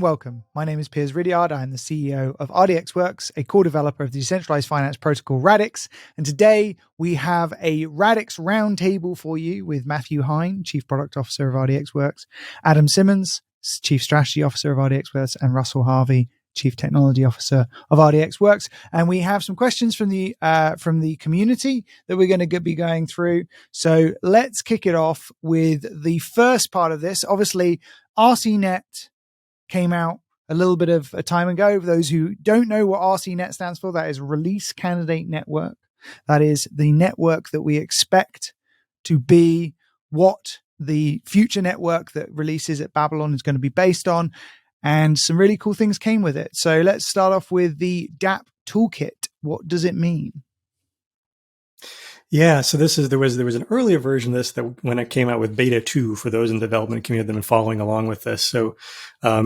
and welcome. My name is Piers Ridyard. I'm the CEO of RDXWorks, a core developer of the decentralized finance protocol Radix. And today we have a Radix roundtable for you with Matthew Hine, Chief Product Officer of RDXWorks, Adam Simmons, Chief Strategy Officer of RDXWorks, and Russell Harvey, Chief Technology Officer of RDXWorks. And we have some questions from the community that we're going to be going through. So let's kick it off with the first part of this. Obviously, RCnet came out a little bit of a time ago. For those who don't know what RCnet stands for, that is Release Candidate Network. That is the network that we expect to be what the future network that releases at Babylon is going to be based on. And some really cool things came with it. So let's start off with the dApp Toolkit. What does it mean? Yeah, so there was an earlier version of this that when it came out with beta 2 for those in the development community that have been following along with this. So I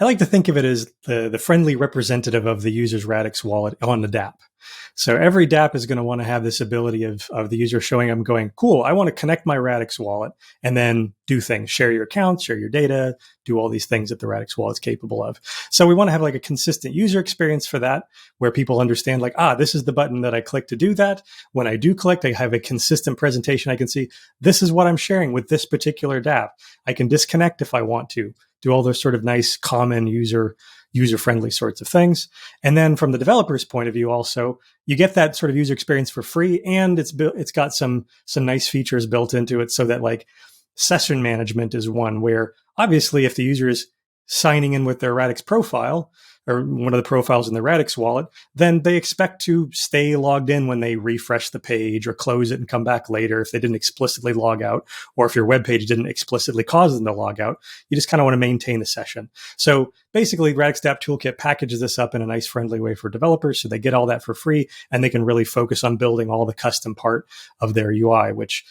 like to think of it as the friendly representative of the user's Radix wallet on the dApp. So every dApp is going to want to have this ability of the user showing up and going, cool, I want to connect my Radix wallet and then do things, share your accounts, share your data, do all these things that the Radix wallet is capable of. So we want to have like a consistent user experience for that, where people understand like, this is the button that I click to do that. When I do click, I have a consistent presentation. I can see this is what I'm sharing with this particular dApp. I can disconnect if I want to, do all those sort of nice common user-friendly sorts of things. And then from the developer's point of view, also, you get that sort of user experience for free, and it's got some nice features built into it so that like session management is one where obviously if the user is signing in with their Radix profile or one of the profiles in the Radix wallet, then they expect to stay logged in when they refresh the page or close it and come back later if they didn't explicitly log out, or if your web page didn't explicitly cause them to log out. You just kind of want to maintain the session. So basically, Radix dApp Toolkit packages this up in a nice, friendly way for developers, so they get all that for free, and they can really focus on building all the custom part of their UI, which,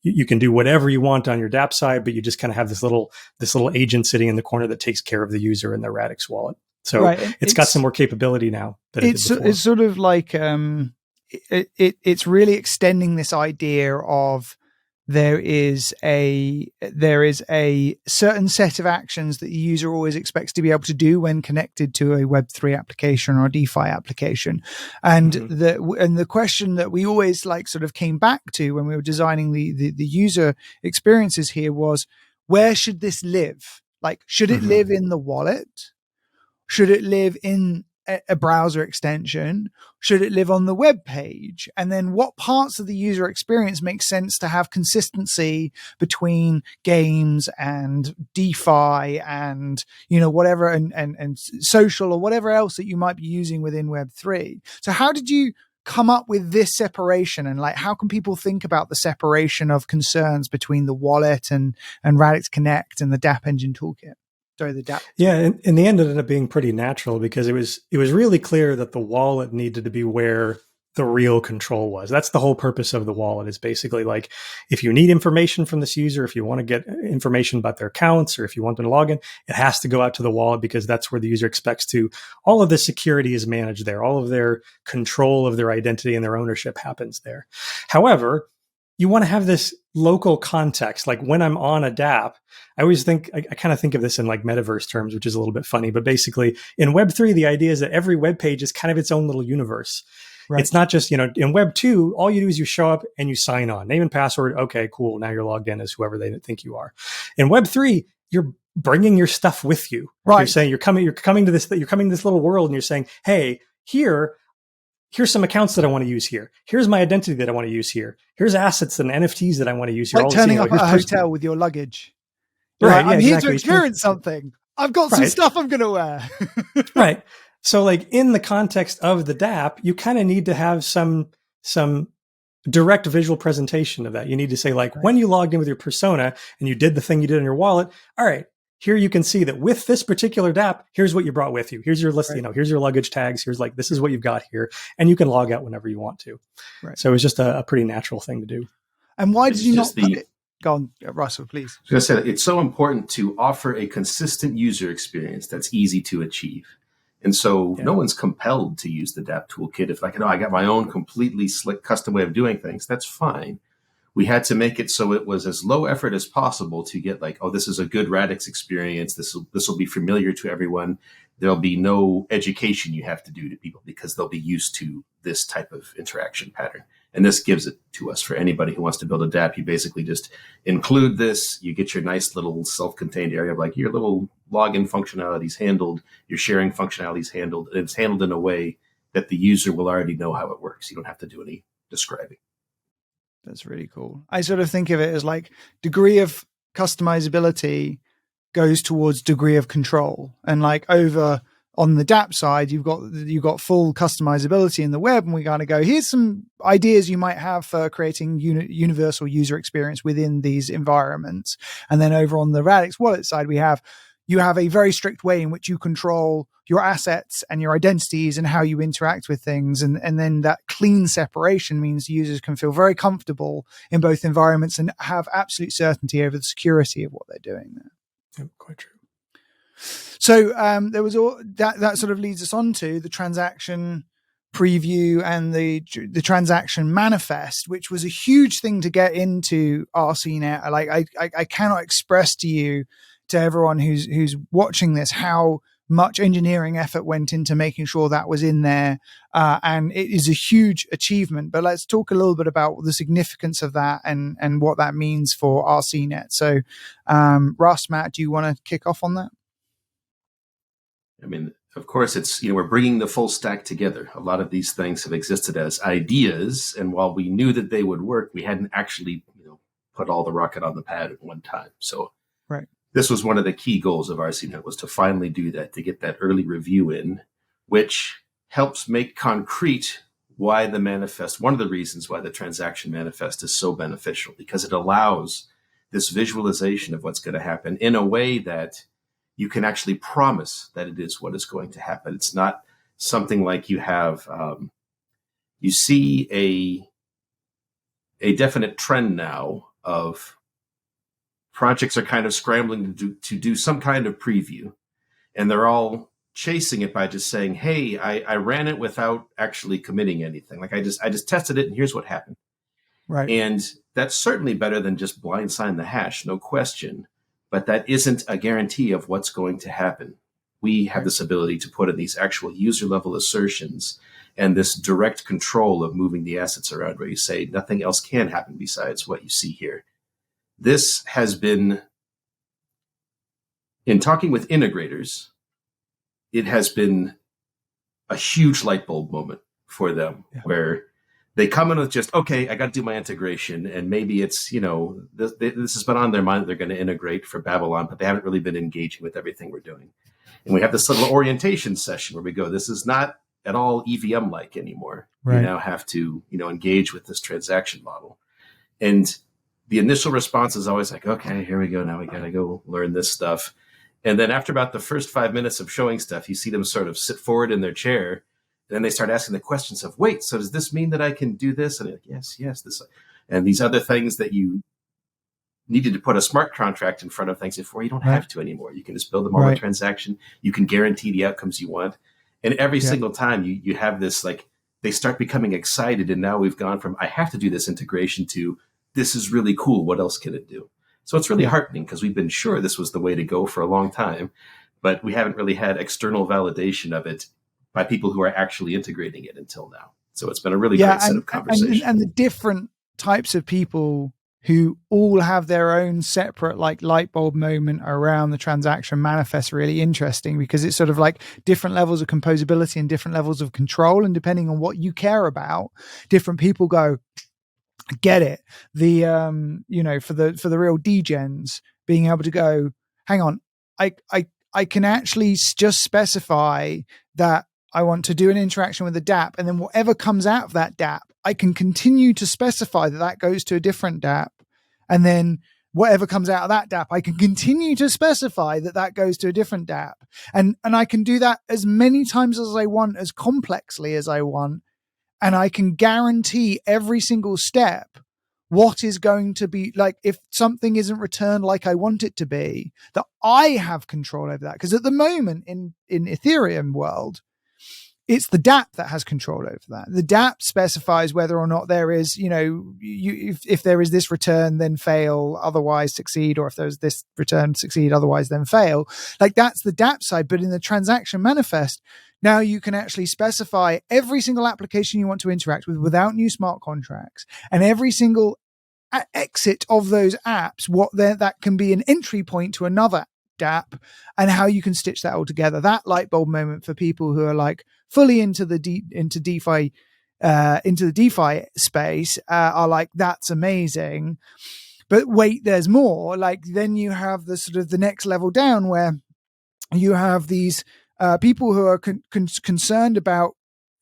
you can do whatever you want on your dApp side, but you just kind of have this little agent sitting in the corner that takes care of the user in their Radix wallet. So right. It's got some more capability now than it did before. It's sort of like it's really extending this idea of there is a certain set of actions that the user always expects to be able to do when connected to a Web3 application or a DeFi application. And the question that we always like sort of came back to when we were designing the user experiences here was, where should this live? Like, should it live in the wallet? Should it live in a browser extension? Should it live on the web page? And then what parts of the user experience make sense to have consistency between games and DeFi and, whatever, and social or whatever else that you might be using within Web3. So how did you come up with this separation, and like, how can people think about the separation of concerns between the wallet and Radix Connect and the dApp Engine Toolkit? Sorry, the dApp. Yeah, in the end, it ended up being pretty natural because it was really clear that the wallet needed to be where the real control was. That's the whole purpose of the wallet, is basically like, if you need information from this user, if you want to get information about their accounts, or if you want them to log in, it has to go out to the wallet, because that's where the user expects to. All of the security is managed there. All of their control of their identity and their ownership happens there. However, you want to have this local context. Like when I'm on a dApp, I always think, I kind of think of this in like metaverse terms, which is a little bit funny, but basically in Web3, the idea is that every web page is kind of its own little universe. Right. It's not just, in Web 2, all you do is you show up and you sign on, name and password. Okay, cool. Now you're logged in as whoever they think you are. In Web 3, you're bringing your stuff with you. Right. You're saying you're coming to this little world, and you're saying, hey, here's some accounts that I want to use here. Here's my identity that I want to use here. Here's assets and NFTs that I want to use here. Like turning up at a hotel with your luggage. Right. I'm here to experience something. I've got some stuff I'm going to wear. Right. So like in the context of the dApp, you kind of need to have some direct visual presentation of that. You need to say like, when you logged in with your persona and you did the thing you did in your wallet, all right, here you can see that with this particular dApp, here's what you brought with you. Here's your list, here's your luggage tags. Here's like, this is what you've got here. And you can log out whenever you want to. Right. So it was just a pretty natural thing to do. And why did you not put it? Go on, Russell, please. I said, it's so important to offer a consistent user experience that's easy to achieve. And so no one's compelled to use the dApp toolkit. If I got my own completely slick custom way of doing things, that's fine. we had to make it so it was as low effort as possible to get like, oh, this is a good Radix experience. This will be familiar to everyone. There'll be no education you have to do to people because they'll be used to this type of interaction pattern. And this gives it to us for anybody who wants to build a dApp. You basically just include this. You get your nice little self-contained area of like your little login functionalities handled, your sharing functionalities handled, and it's handled in a way that the user will already know how it works. You don't have to do any describing. That's really cool. I sort of think of it as like degree of customizability goes towards degree of control. And like over on the dApp side, you've got full customizability in the web, and we kind of go, here's some ideas you might have for creating universal user experience within these environments. And then over on the Radix wallet side, you have a very strict way in which you control your assets and your identities and how you interact with things. And then that clean separation means users can feel very comfortable in both environments and have absolute certainty over the security of what they're doing there. Yeah, quite true. So there was all that sort of leads us on to the transaction preview and the transaction manifest, which was a huge thing to get into RCnet. Like I cannot express to everyone who's watching this how much engineering effort went into making sure that was in there, and it is a huge achievement. But let's talk a little bit about the significance of that and what that means for RCnet. So, Russ, Matt, do you want to kick off on that? I mean, of course, it's, we're bringing the full stack together. A lot of these things have existed as ideas, and while we knew that they would work, we hadn't actually, put all the rocket on the pad at one time. So, right. This was one of the key goals of RCnet, was to finally do that, to get that early review in, which helps make concrete why the manifest, one of the reasons why the transaction manifest is so beneficial, because it allows this visualization of what's going to happen in a way that you can actually promise that it is what is going to happen. It's not something like you have, you see a definite trend now of projects are kind of scrambling to do some kind of preview, and they're all chasing it by just saying, hey, I ran it without actually committing anything. Like I just tested it and here's what happened. Right. And that's certainly better than just blind sign the hash, no question. But that isn't a guarantee of what's going to happen. We have this ability to put in these actual user level assertions and this direct control of moving the assets around, where you say nothing else can happen besides what you see here. This has been, in talking with integrators, it has been a huge light bulb moment for them, where they come in with just, okay, I got to do my integration. And maybe it's, this has been on their mind that they're going to integrate for Babylon, but they haven't really been engaging with everything we're doing. And we have this little orientation session where we go, this is not at all EVM-like anymore. Right. You now have to, engage with this transaction model. And the initial response is always like, okay, here we go. Now we got to go learn this stuff. And then after about the first 5 minutes of showing stuff, you see them sort of sit forward in their chair. And then they start asking the questions of, wait, so does this mean that I can do this? And they're like, yes, this. And these other things that you needed to put a smart contract in front of things before, you don't have to anymore. You can just build them all with transaction. You can guarantee the outcomes you want. And every single time you have this, like, they start becoming excited. And now we've gone from, I have to do this integration to, this is really cool. What else can it do? So it's really heartening, because we've been sure this was the way to go for a long time, but we haven't really had external validation of it by people who are actually integrating it until now. So it's been a really great set of conversations. And the different types of people who all have their own separate like light bulb moment around the transaction manifest really interesting, because it's sort of like different levels of composability and different levels of control. And depending on what you care about, different people go, get it. The, for the real degens, being able to go, hang on, I can actually just specify that I want to do an interaction with a dApp, and then whatever comes out of that dApp, I can continue to specify that goes to a different dApp. And then whatever comes out of that dApp, I can continue to specify that goes to a different dApp. And I can do that as many times as I want, as complexly as I want. And I can guarantee every single step what is going to be, like, if something isn't returned like I want it to be, that I have control over that. Because at the moment in Ethereum world, it's the dApp that has control over that. The dApp specifies whether or not there is, if there is this return, then fail, otherwise succeed, or if there's this return, succeed, otherwise then fail. Like, that's the dApp side. But in the transaction manifest, now you can actually specify every single application you want to interact with without new smart contracts, and every single exit of those apps, that can be an entry point to another dApp, and how you can stitch that all together. That light bulb moment for people who are like fully into the DeFi space are like, that's amazing. But wait, there's more. Like, then you have the sort of the next level down, where you have these people who are concerned about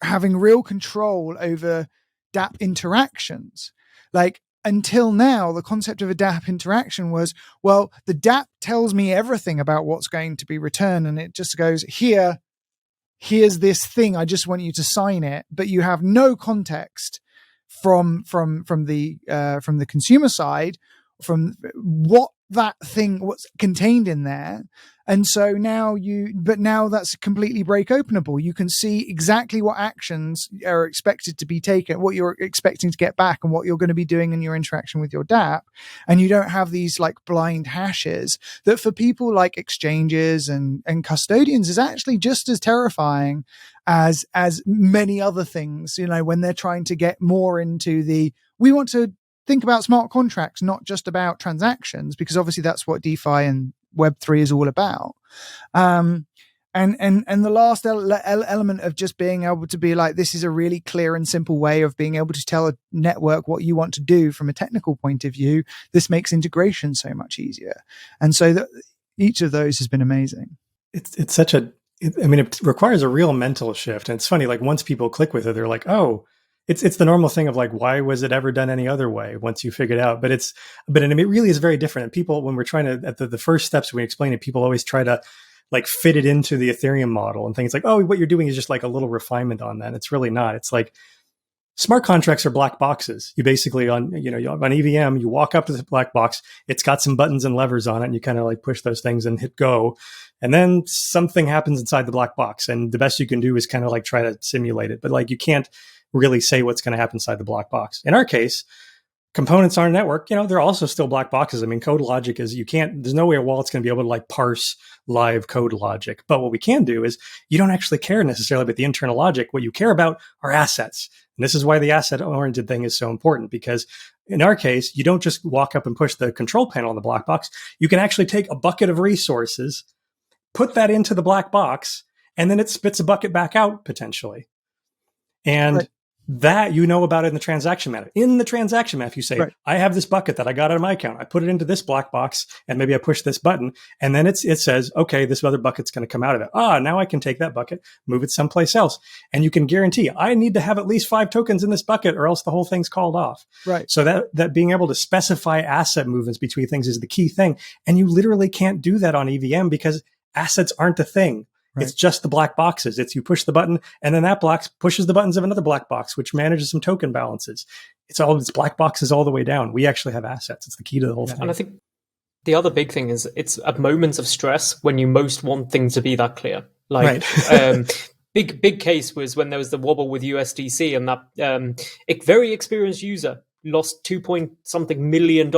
having real control over dApp interactions. Like, until now, the concept of a dApp interaction was, well, the dApp tells me everything about what's going to be returned, and it just goes, here's this thing, I just want you to sign it, but you have no context from the consumer side, from what's contained in there. And so now that's completely break openable. You can see exactly what actions are expected to be taken, what you're expecting to get back, and what you're going to be doing in your interaction with your dApp. And you don't have these like blind hashes that, for people like exchanges and custodians, is actually just as terrifying as many other things, when they're trying to get more into we want to think about smart contracts, not just about transactions, because obviously that's what DeFi and Web3 is all about. And the last element of just being able to be like, this is a really clear and simple way of being able to tell a network what you want to do from a technical point of view. This makes integration so much easier. And so each of those has been amazing. It requires a real mental shift. And it's funny, like, once people click with it, they're like, oh, it's the normal thing of like, why was it ever done any other way once you figure it out? But it really is very different. And people, when we're trying to, at the first steps we explain it, people always try to like fit it into the Ethereum model and things like, oh, what you're doing is just like a little refinement on that. It's really not. It's like, smart contracts are black boxes. You basically on EVM, you walk up to the black box, it's got some buttons and levers on it, and you kind of like push those things and hit go. And then something happens inside the black box. And the best you can do is kind of like try to simulate it. But like, you can't really say what's going to happen inside the black box. In our case, components on a network, they're also still black boxes. I mean, code logic is, there's no way a wallet's going to be able to like parse live code logic. But what we can do is, you don't actually care necessarily about the internal logic. What you care about are assets. And this is why the asset-oriented thing is so important, because in our case, you don't just walk up and push the control panel on the black box. You can actually take a bucket of resources, put that into the black box, and then it spits a bucket back out potentially. And right. That about it in the transaction map. In the transaction map, you say, right, I have this bucket that I got out of my account. I put it into this black box, and maybe I push this button, and then it says, okay, this other bucket's going to come out of it. Now I can take that bucket, move it someplace else. And you can guarantee, I need to have at least 5 tokens in this bucket, or else the whole thing's called off. Right. So that being able to specify asset movements between things is the key thing. And you literally can't do that on EVM because assets aren't a thing. Right. It's just the black boxes. It's you push the button, and then that box pushes the buttons of another black box, which manages some token balances. It's black boxes all the way down. We actually have assets. It's the key to the whole thing. And I think the other big thing is, it's at moments of stress when you most want things to be that clear. Like, right. Big case was when there was the wobble with USDC, and that very experienced user lost $2.something million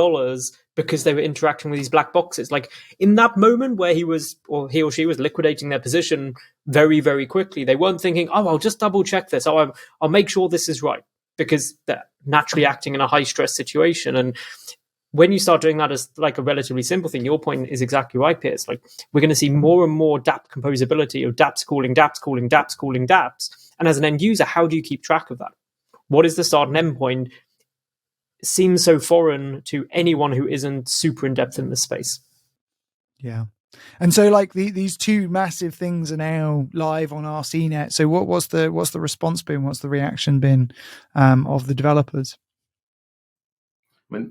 because they were interacting with these black boxes. Like, in that moment where he or she was liquidating their position very, very quickly, they weren't thinking, I'll just double check this. I'll make sure this is right, because they're naturally acting in a high stress situation. And when you start doing that as like a relatively simple thing, your point is exactly right, Piers. Like, we're going to see more and more dApp composability of dApps calling dApps calling dApps calling dApps. And as an end user, how do you keep track of that? What is the start and end point? Seems so foreign to anyone who isn't super in depth in this space. Yeah. And so like these two massive things are now live on RCnet. So what's the response been? What's the reaction been of the developers? I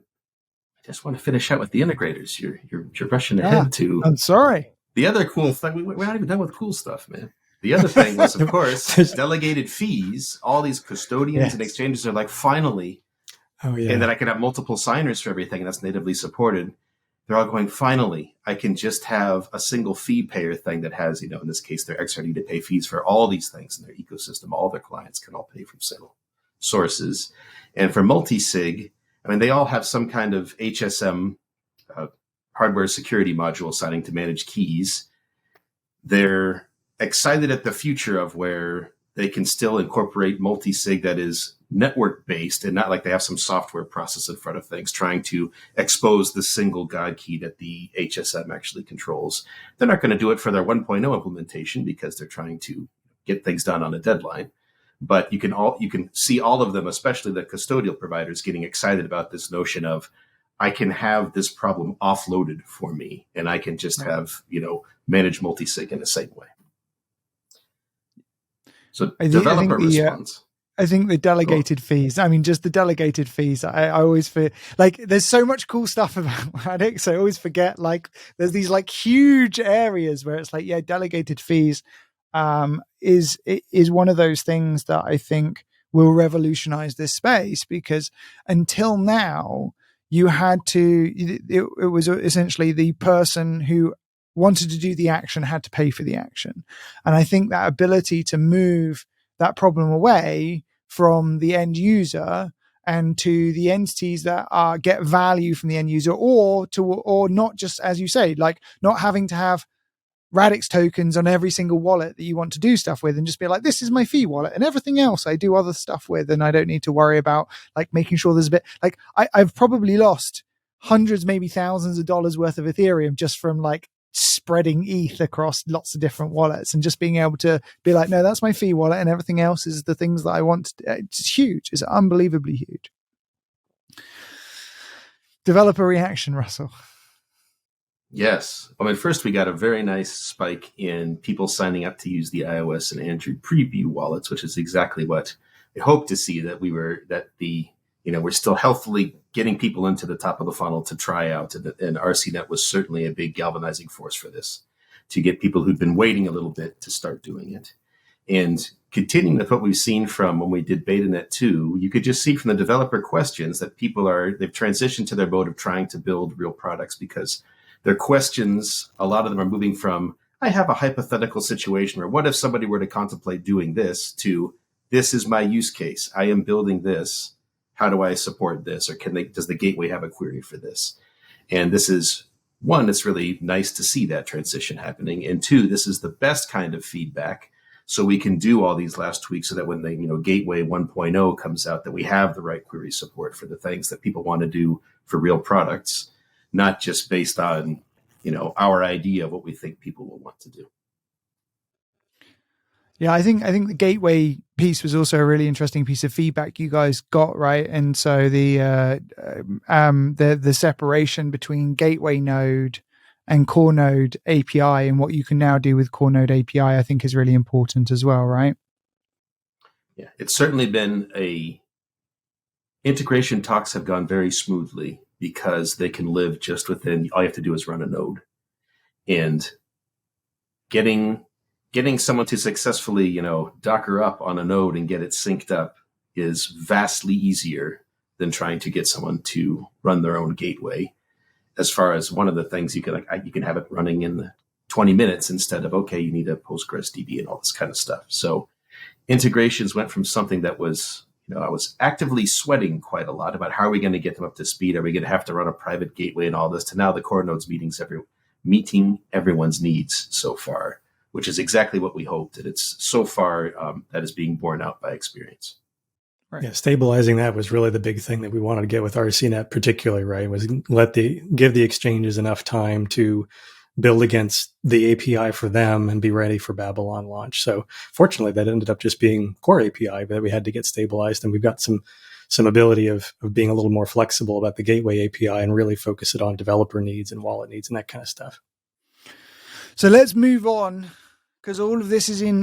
just want to finish out with the integrators. You're rushing ahead to. I'm sorry. The other cool thing, we're not even done with cool stuff, man. The other thing was, of course, delegated fees. All these custodians and exchanges are like, finally. Oh, yeah. And that I could have multiple signers for everything, and that's natively supported. they're all going, finally, I can just have a single fee payer thing that has, in this case, their XRD to pay fees for all these things in their ecosystem. All their clients can all pay from single sources. And for multi-sig, they all have some kind of HSM hardware security module signing to manage keys. They're excited at the future of where they can still incorporate multi-sig that is network-based and not like they have some software process in front of things trying to expose the single God key that the HSM actually controls. They're not going to do it for their 1.0 implementation because they're trying to get things done on a deadline. But you can see all of them, especially the custodial providers, getting excited about this notion of, I can have this problem offloaded for me, and I can just have, manage multi-sig in the same way. So developer response. I think the delegated fees, just the delegated fees, I always feel like there's so much cool stuff about Radix. I always forget, there's these huge areas where it's delegated fees is one of those things that I think will revolutionize this space, because until now you had to, it was essentially the person who wanted to do the action had to pay for the action. And I think that ability to move that problem away from the end user and to the entities that get value from the end user, or not just, as you say, not having to have Radix tokens on every single wallet that you want to do stuff with, and just be this is my fee wallet, and everything else I do other stuff with, and I don't need to worry about making sure there's a bit I've probably lost hundreds, maybe thousands of dollars worth of Ethereum just from spreading ETH across lots of different wallets, and just being able to be no, that's my fee wallet, and everything else is the things that I want. It's huge. It's unbelievably huge. Developer reaction, Russell. Yes. First we got a very nice spike in people signing up to use the iOS and Android preview wallets, which is exactly what I hope to see, we're still healthily getting people into the top of the funnel to try out. And RCnet was certainly a big galvanizing force for this, to get people who'd been waiting a little bit to start doing it. And continuing with what we've seen from when we did BetaNet 2, you could just see from the developer questions that they've transitioned to their mode of trying to build real products, because their questions, a lot of them are moving from, I have a hypothetical situation where what if somebody were to contemplate doing this, to this is my use case. I am building this. How do I support this? Or does the gateway have a query for this? And this is, one, it's really nice to see that transition happening. And two, this is the best kind of feedback. So we can do all these last tweaks so that when the Gateway 1.0 comes out, that we have the right query support for the things that people want to do for real products, not just based on, our idea of what we think people will want to do. Yeah, I think the gateway piece was also a really interesting piece of feedback you guys got, right? And so the separation between gateway node and core node API, and what you can now do with core node API, I think is really important as well, right? Yeah, it's certainly been integration talks have gone very smoothly, because they can live just within, all you have to do is run a node. And getting someone to successfully, Docker up on a node and get it synced up is vastly easier than trying to get someone to run their own gateway. As far as one of the things you can have it running in 20 minutes instead of, okay, you need a Postgres DB and all this kind of stuff. So integrations went from something that was, I was actively sweating quite a lot about how are we going to get them up to speed? Are we going to have to run a private gateway and all this, to now the core nodes meeting everyone's needs so far, which is exactly what we hoped. And it's so far that is being borne out by experience. Right. Yeah, stabilizing that was really the big thing that we wanted to get with RCnet, particularly, right? Was give the exchanges enough time to build against the API for them and be ready for Babylon launch. So fortunately, that ended up just being core API that we had to get stabilized, and we've got some ability of being a little more flexible about the gateway API and really focus it on developer needs and wallet needs and that kind of stuff. So let's move on, because all of this is in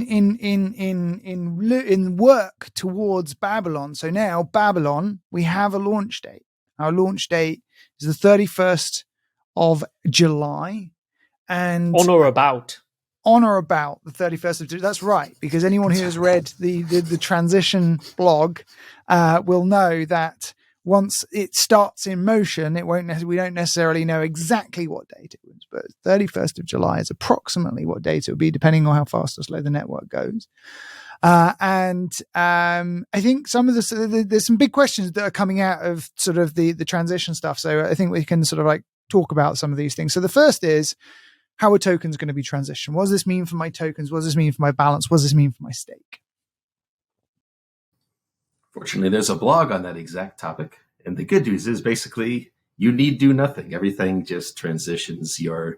work towards Babylon. So now Babylon, we have a launch date. Our launch date is the 31st of July. And on or about the 31st of July. That's right, because anyone who has read the transition blog will know that once it starts in motion, we don't necessarily know exactly what date it was, but 31st of July is approximately what date it will be, depending on how fast or slow the network goes. I think there's some big questions that are coming out of sort of the transition stuff. So I think we can sort of like talk about some of these things. So the first is, how are tokens going to be transitioned? What does this mean for my tokens? What does this mean for my balance? What does this mean for my stake? Fortunately, there's a blog on that exact topic. And the good news is basically you need do nothing. Everything just transitions. Your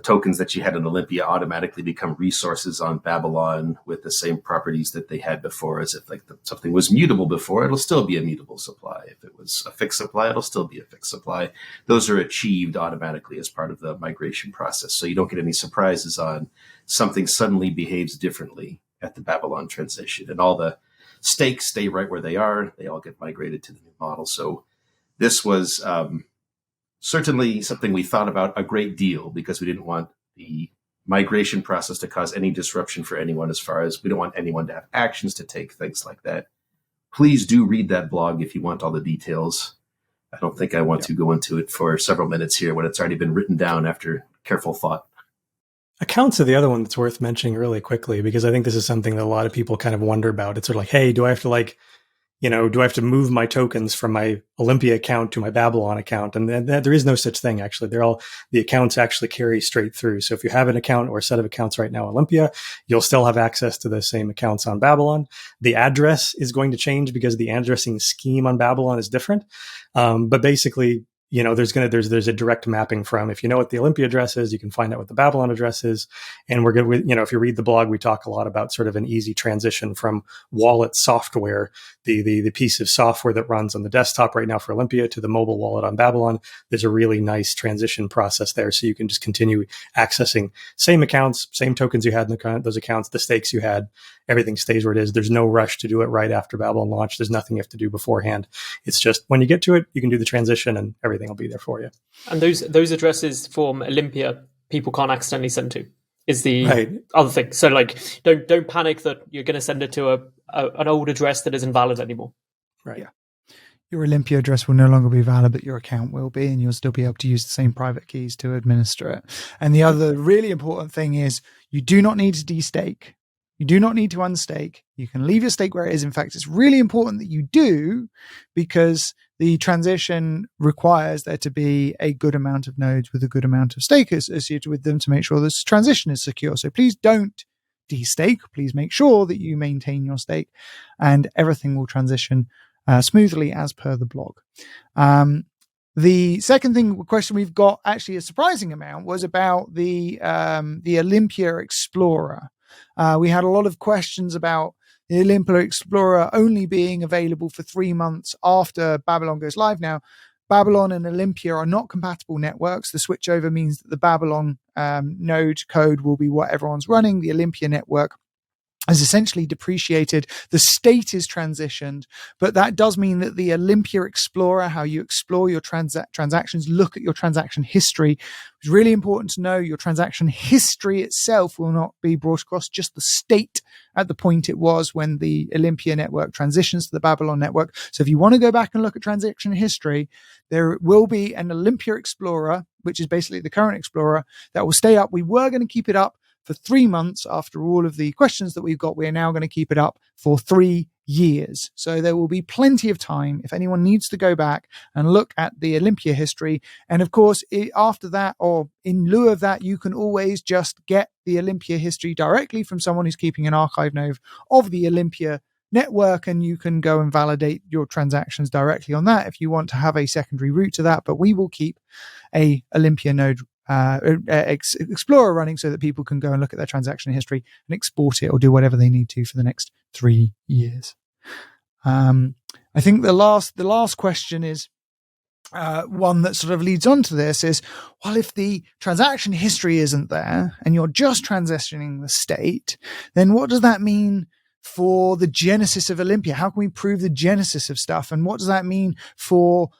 tokens that you had in Olympia automatically become resources on Babylon with the same properties that they had before. As if something was mutable before, it'll still be a mutable supply. If it was a fixed supply, it'll still be a fixed supply. Those are achieved automatically as part of the migration process. So you don't get any surprises on something suddenly behaves differently at the Babylon transition. And all the stakes stay right where they are. They all get migrated to the new model. So this was certainly something we thought about a great deal, because we didn't want the migration process to cause any disruption for anyone, as far as we don't want anyone to have actions to take, things like that. Please do read that blog if you want all the details. I don't think I want to go into it for several minutes here when it's already been written down after careful thought. Accounts are the other one that's worth mentioning really quickly, because I think this is something that a lot of people kind of wonder about. It's sort of like, hey, do I have to move my tokens from my Olympia account to my Babylon account? And there is no such thing, actually. The accounts actually carry straight through. So if you have an account or a set of accounts right now, Olympia, you'll still have access to the same accounts on Babylon. The address is going to change because the addressing scheme on Babylon is different. But basically, there's a direct mapping from, if you know what the Olympia address is, you can find out what the Babylon address is. And we're going to, if you read the blog, we talk a lot about sort of an easy transition from wallet software, the piece of software that runs on the desktop right now for Olympia, to the mobile wallet on Babylon. There's a really nice transition process there. So you can just continue accessing same accounts, same tokens you had in those accounts, the stakes you had, everything stays where it is. There's no rush to do it right after Babylon launch. There's nothing you have to do beforehand. It's just when you get to it, you can do the transition and everything will be there for you. And those addresses from Olympia, people can't accidentally send to, is the other thing. So don't panic that you're going to send it to an old address that isn't valid anymore. Right. Yeah. Your Olympia address will no longer be valid, but your account will be, and you'll still be able to use the same private keys to administer it. And the other really important thing is, you do not need to destake. You do not need to unstake. You can leave your stake where it is. In fact, it's really important that you do, because the transition requires there to be a good amount of nodes with a good amount of stake associated with them to make sure this transition is secure. So please don't destake. Please make sure that you maintain your stake, and everything will transition smoothly as per the blog. The second question we've got, actually a surprising amount, was about the Olympia Explorer. We had a lot of questions about the Olympia Explorer only being available for 3 months after Babylon goes live. Now, Babylon and Olympia are not compatible networks. The switchover means that the Babylon node code will be what everyone's running. The Olympia network is essentially depreciated. The state is transitioned, but that does mean that the Olympia Explorer, how you explore your transactions, look at your transaction history, it's really important to know your transaction history itself will not be brought across, just the state at the point it was when the Olympia network transitions to the Babylon network. So if you want to go back and look at transaction history, there will be an Olympia Explorer, which is basically the current Explorer, that will stay up. We were going to keep it up for 3 months after all of the questions that we've got. We are now going to keep it up for 3 years. So there will be plenty of time if anyone needs to go back and look at the Olympia history. And of course, after that, or in lieu of that, you can always just get the Olympia history directly from someone who's keeping an archive node of the Olympia network, and you can go and validate your transactions directly on that if you want to have a secondary route to that. But we will keep a Olympia node Explorer running so that people can go and look at their transaction history and export it or do whatever they need to for the next 3 years. I think the last question is one that sort of leads on to this is, well, if the transaction history isn't there and you're just transitioning the state, then what does that mean for the genesis of Olympia? How can we prove the genesis of stuff? And what does that mean for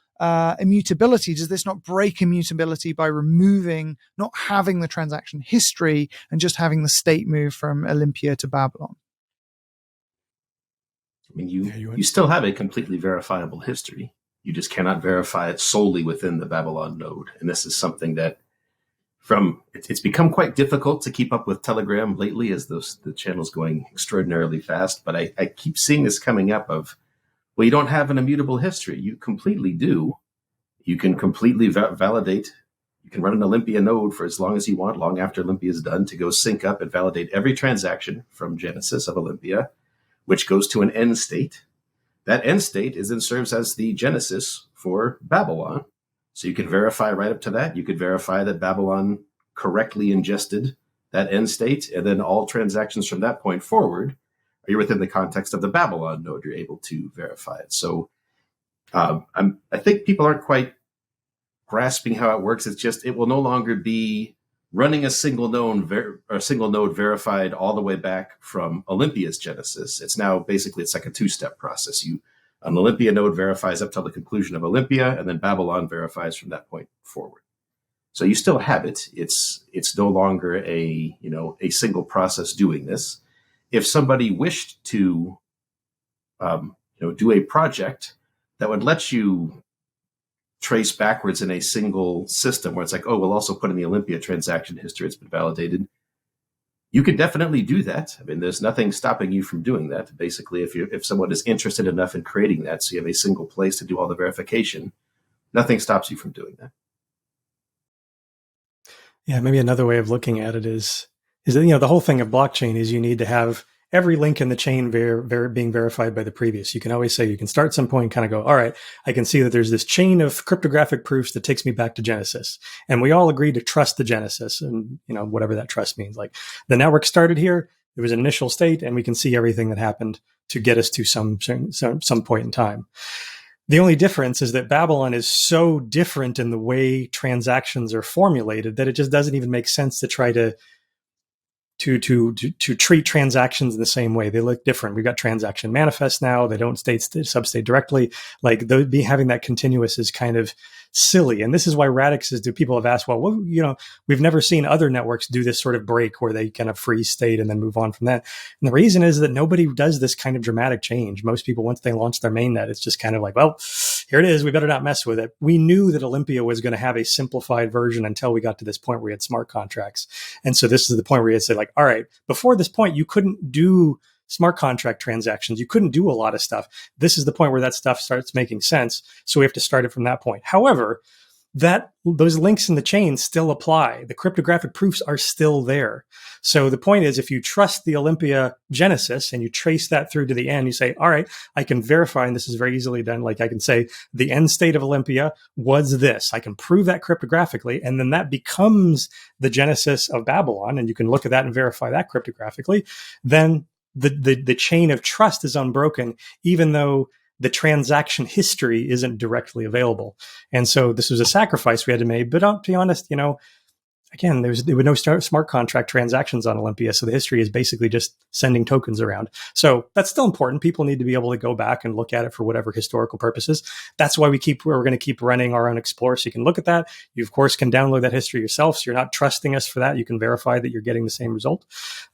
immutability? Does this not break immutability by not having the transaction history and just having the state move from Olympia to Babylon? I mean, you still have a completely verifiable history. You just cannot verify it solely within the Babylon node. And this is something that it's become quite difficult to keep up with Telegram lately as the channel's going extraordinarily fast. But I keep seeing this coming up of, well, you don't have an immutable history. You completely do. You can completely validate. You can run an Olympia node for as long as you want, long after Olympia is done, to go sync up and validate every transaction from Genesis of Olympia, which goes to an end state. That end state then serves as the Genesis for Babylon. So you can verify right up to that. You could verify that Babylon correctly ingested that end state, and then all transactions from that point forward are within the context of the Babylon node. You're able to verify it. So I think people aren't quite grasping how it works. It's just, it will no longer be running a single node verified all the way back from Olympia's Genesis. It's now basically, it's like a two-step process. An Olympia node verifies up till the conclusion of Olympia, and then Babylon verifies from that point forward. So you still have it. It's no longer a single process doing this. If somebody wished to do a project that would let you trace backwards in a single system, where it's like, oh, we'll also put in the Olympia transaction history, it's been validated, you could definitely do that. I mean, there's nothing stopping you from doing that. Basically, if someone is interested enough in creating that, so you have a single place to do all the verification, nothing stops you from doing that. Yeah, maybe another way of looking at it is that, the whole thing of blockchain is you need to have every link in the chain being verified by the previous. You can always say, you can start some point and kind of go, all right, I can see that there's this chain of cryptographic proofs that takes me back to Genesis. And we all agree to trust the Genesis, and, whatever that trust means. Like, the network started here, there was an initial state, and we can see everything that happened to get us to some point in time. The only difference is that Babylon is so different in the way transactions are formulated that it just doesn't even make sense to try to treat transactions in the same way. They look different. We've got transaction manifests now. They don't substate directly. Like, having that continuous is kind of silly. And this is why Radix people have asked, well, we've never seen other networks do this sort of break where they kind of freeze state and then move on from that. And the reason is that nobody does this kind of dramatic change. Most people, once they launch their mainnet, it's just kind of like, well, here it is. We better not mess with it. We knew that Olympia was going to have a simplified version until we got to this point where we had smart contracts. And so this is the point where you say, like, all right, before this point, you couldn't do smart contract transactions. You couldn't do a lot of stuff. This is the point where that stuff starts making sense. So we have to start it from that point. However, those links in the chain still apply. The cryptographic proofs are still there. So the point is, if you trust the Olympia Genesis and you trace that through to the end, you say, all right, I can verify, and this is very easily done. Like, I can say the end state of Olympia was this. I can prove that cryptographically, and then that becomes the Genesis of Babylon, and you can look at that and verify that cryptographically. Then the chain of trust is unbroken, even though the transaction history isn't directly available. And so this was a sacrifice we had to make. But to be honest, again, there were no smart contract transactions on Olympia. So the history is basically just sending tokens around. So that's still important. People need to be able to go back and look at it for whatever historical purposes. That's why we're going to keep running our own Explorer. So you can look at that. You, of course, can download that history yourself. So you're not trusting us for that. You can verify that you're getting the same result.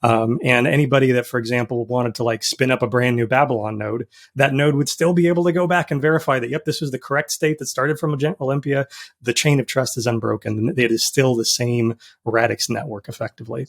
And anybody that, for example, wanted to spin up a brand new Babylon node, that node would still be able to go back and verify that, yep, this was the correct state that started from Olympia. The chain of trust is unbroken. It is still the same Radix network effectively.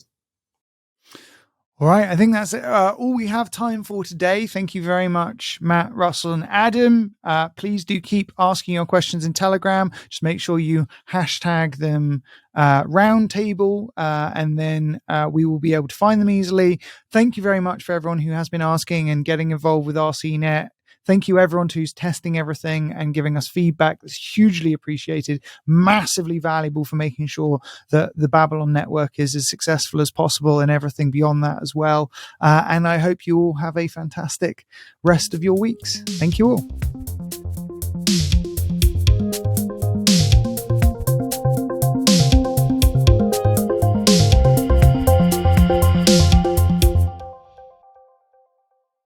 All right, I think that's all we have time for today. Thank you very much, Matt, Russell, and Adam. Please do keep asking your questions in Telegram. Just make sure you hashtag them roundtable, and then we will be able to find them easily. Thank you very much for everyone who has been asking and getting involved with RCnet. Thank you, everyone who's testing everything and giving us feedback. That's hugely appreciated, massively valuable for making sure that the Babylon network is as successful as possible and everything beyond that as well. And I hope you all have a fantastic rest of your weeks. Thank you all.